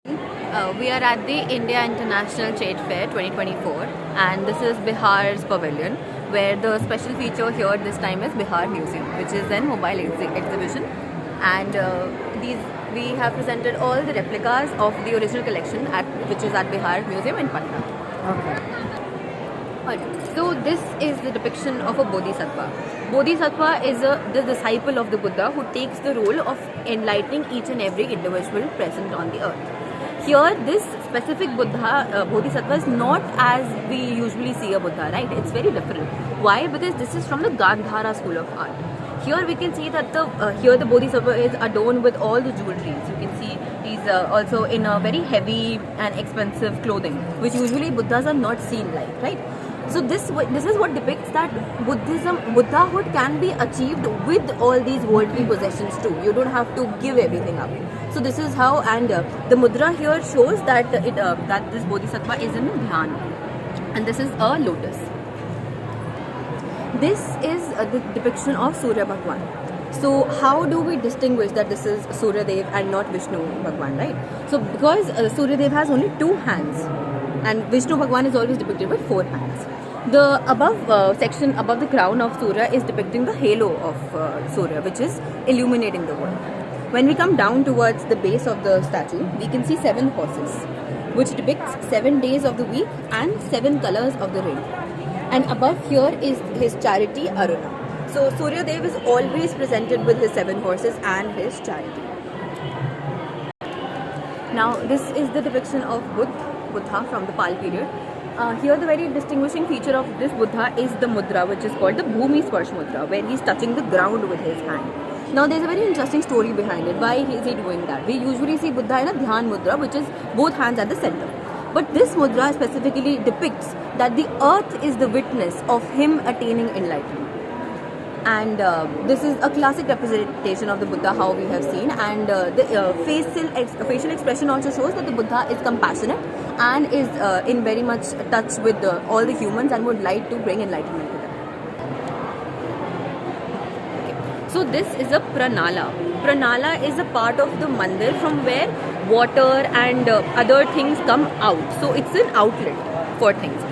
We are at the India International Trade Fair 2024 and this is Bihar's pavilion, where the special feature here this time is Bihar Museum, which is an mobile exhibition, and we have presented all the replicas of the original collection which is at Bihar Museum in Patna. Okay. Alright, so this is the depiction of a Bodhisattva. Bodhisattva is the disciple of the Buddha who takes the role of enlightening each and every individual present on the earth. Here, this specific Bodhisattva is not as we usually see a Buddha, right? It's very different. Why? Because this is from the Gandhara school of art. Here we can see that here the Bodhisattva is adorned with all the jewelries. You can see he's also in a very heavy and expensive clothing, which usually Buddhas are not seen like, right? So this is what depicts that Buddhahood can be achieved with all these worldly possessions too. You don't have to give everything up. So this is how, and the mudra here shows that that this Bodhisattva is in dhyan, and this is a lotus. This is the depiction of Surya Bhagwan. So how do we distinguish that this is Surya Dev and not Vishnu Bhagwan, right? So because Surya Dev has only 2 hands and Vishnu Bhagwan is always depicted with 4 hands. The above section above the crown of Surya is depicting the halo of Surya, which is illuminating the world. When we come down towards the base of the statue, we can see 7 horses, which depicts 7 days of the week and 7 colors of the rainbow. And above here is his charity Aruna. So Surya Dev is always presented with his 7 horses and his charity. Now this is the depiction of Buddha from the Pal period. Here the very distinguishing feature of this Buddha is the mudra, which is called the Bhumi Sparsh Mudra, where he's touching the ground with his hand. Now there's a very interesting story behind it. Why is he doing that? We usually see Buddha in a Dhyan Mudra, which is both hands at the center. But this mudra specifically depicts that the earth is the witness of him attaining enlightenment. And this is a classic representation of the Buddha, how we have seen. And the facial expression also shows that the Buddha is compassionate and is in very much touch with all the humans and would like to bring enlightenment to them. So this is a pranala. Pranala is a part of the mandir from where water and other things come out. So it's an outlet for things.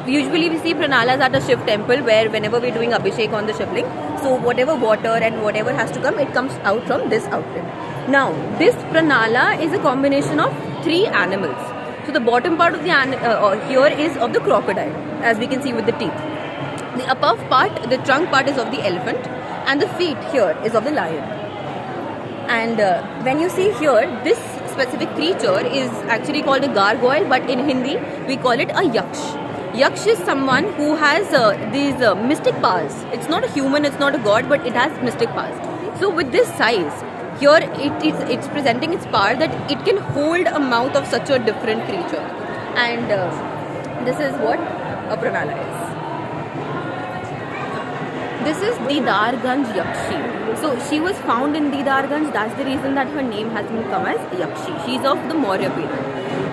Usually we see pranalas at a Shiv temple, where whenever we're doing abhishek on the Shivling, so whatever water and whatever has to come, it comes out from this outlet. Now this pranala is a combination of 3 animals. So the bottom part of the here is of the crocodile, as we can see with the teeth. The upper part, the trunk part, is of the elephant, and the feet here is of the lion. And when you see here, this specific creature is actually called a gargoyle, but in Hindi we call it a yaksh. Yaksh is someone who has these mystic powers. It's not a human, it's not a god, but it has mystic powers. So with this size, here it's presenting its power that it can hold a mouth of such a different creature. And this is what a pranala is. This is Didarganj Yakshi. So she was found in Didarganj. That's the reason that her name has been come as Yakshi. She's of the Maurya period.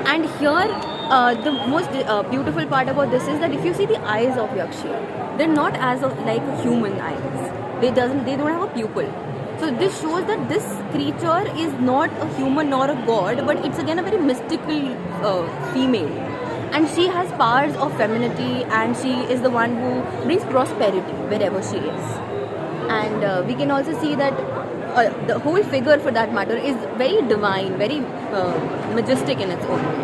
And here the most beautiful part about this is that if you see the eyes of Yakshi, they're not as like human eyes. They don't have a pupil. So this shows that this creature is not a human nor a god, but it's again a very mystical female. And she has powers of femininity, and she is the one who brings prosperity wherever she is. And we can also see that the whole figure, for that matter, is very divine, very majestic in its own way.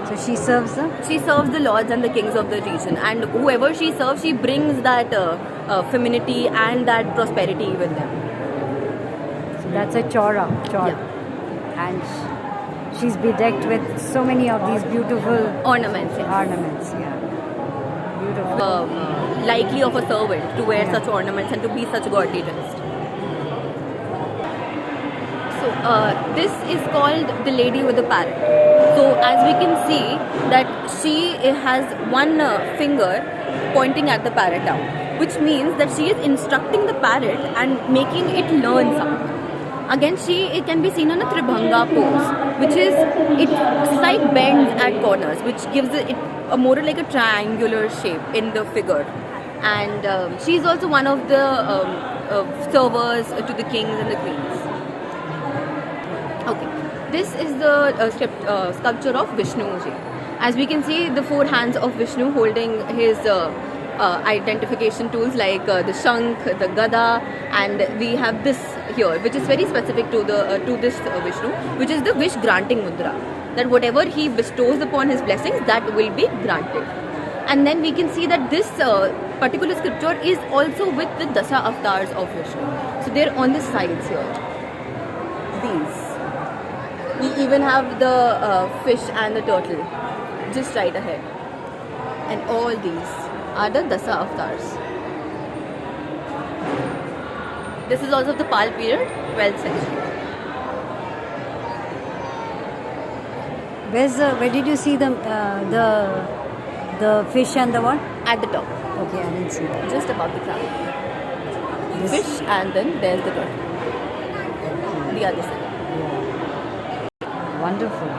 So she serves the? She serves the lords and the kings of the region, and whoever she serves, she brings that femininity and that prosperity with them. So that's a chora. Yeah. And she's bedecked with so many of these beautiful ornaments. Yes. Ornaments, yeah. Beautiful. Likely of a servant to wear such ornaments and to be such godly dressed. So this is called the lady with the parrot. So as we can see that she has one finger pointing at the parrot down, which means that she is instructing the parrot and making it learn something. Again, it can be seen on a Tribhanga pose, which is, it slight bends at corners, which gives it a more like a triangular shape in the figure. And she's also one of the servers to the kings and the queens. Okay, this is the sculpture of Vishnu ji. As we can see, the four hands of Vishnu holding his identification tools like the shankh, the gada, and we have this here, which is very specific to the to this Vishnu, which is the wish granting mudra. That whatever he bestows upon his blessings, that will be granted. And then we can see that this particular sculpture is also with the Dasa avatars of Vishnu. So they're on the sides here. These. We even have the fish and the turtle just right ahead. And all these are the Dasa avatars. This is also of the Pal period, 12th century. Where did you see the fish and the what? At the top, Okay, I didn't see that. just above the crown. This- Fish and then there's the turtle. The other side. Wonderful.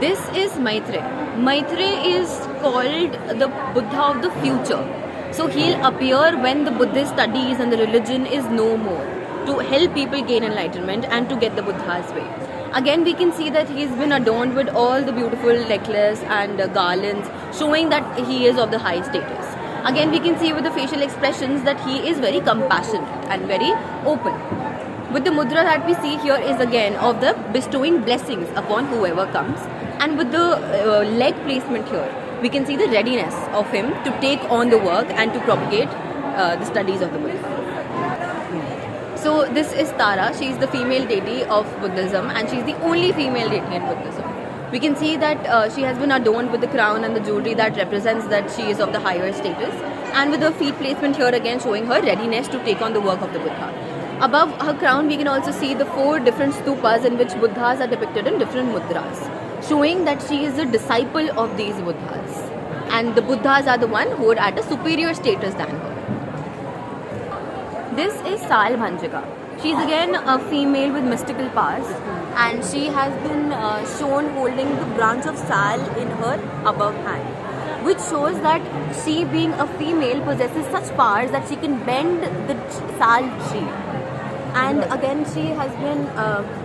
This is Maitreya. Maitreya is called the Buddha of the future. So he'll appear when the Buddhist studies and the religion is no more, to help people gain enlightenment and to get the Buddha's way. Again, we can see that he's been adorned with all the beautiful necklace and garlands, showing that he is of the high status. Again, we can see with the facial expressions that he is very compassionate and very open. With the mudra that we see here is again of the bestowing blessings upon whoever comes, and with the leg placement here, we can see the readiness of him to take on the work and to propagate the studies of the Buddha. So this is Tara. She is the female deity of Buddhism, and she is the only female deity in Buddhism. We can see that she has been adorned with the crown and the jewelry that represents that she is of the higher status, and with her feet placement here again showing her readiness to take on the work of the Buddha. Above her crown, we can also see the 4 different stupas in which Buddhas are depicted in different mudras, showing that she is a disciple of these Buddhas, and the Buddhas are the one who are at a superior status than her. This is Sal Bhanjika. She is again a female with mystical powers, and she has been shown holding the branch of Sal in her above hand, which shows that she, being a female, possesses such powers that she can bend the Sal tree. And again, she has been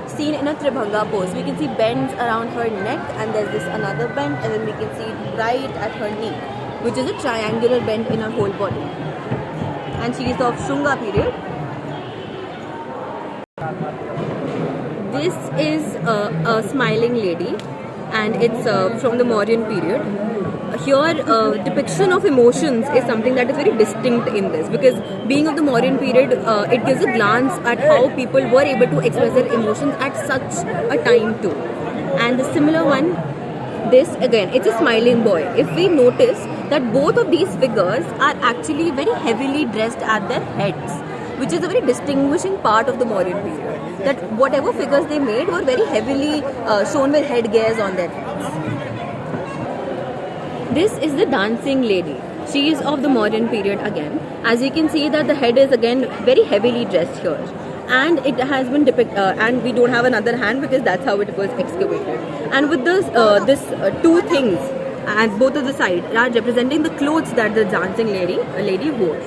seen in a Tribhanga pose. We can see bends around her neck, and there's this another bend, and then we can see right at her knee, which is a triangular bend in her whole body. And she is of Shunga period. This is a smiling lady, and it's from the Mauryan period. Here, depiction of emotions is something that is very distinct in this, because being of the Mauryan period, it gives a glance at how people were able to express their emotions at such a time too. And the similar one, this again, it's a smiling boy. If we notice that both of these figures are actually very heavily dressed at their heads, which is a very distinguishing part of the Mauryan period. That whatever figures they made were very heavily shown with headgears on their heads. This is the dancing lady. She is of the Mauryan period again. As you can see that the head is again very heavily dressed here. And it has been depicted, and we don't have another hand because that's how it was excavated. And with this, two things at both of the sides are representing the clothes that the dancing lady wore.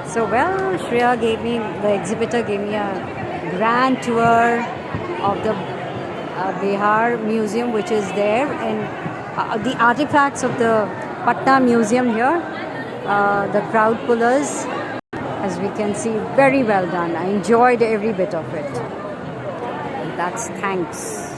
So well, Shreya the exhibitor gave me a grand tour of the Bihar Museum, which is there, and the artifacts of the Patna Museum here, the crowd pullers, as we can see, very well done. I enjoyed every bit of it. And that's thanks.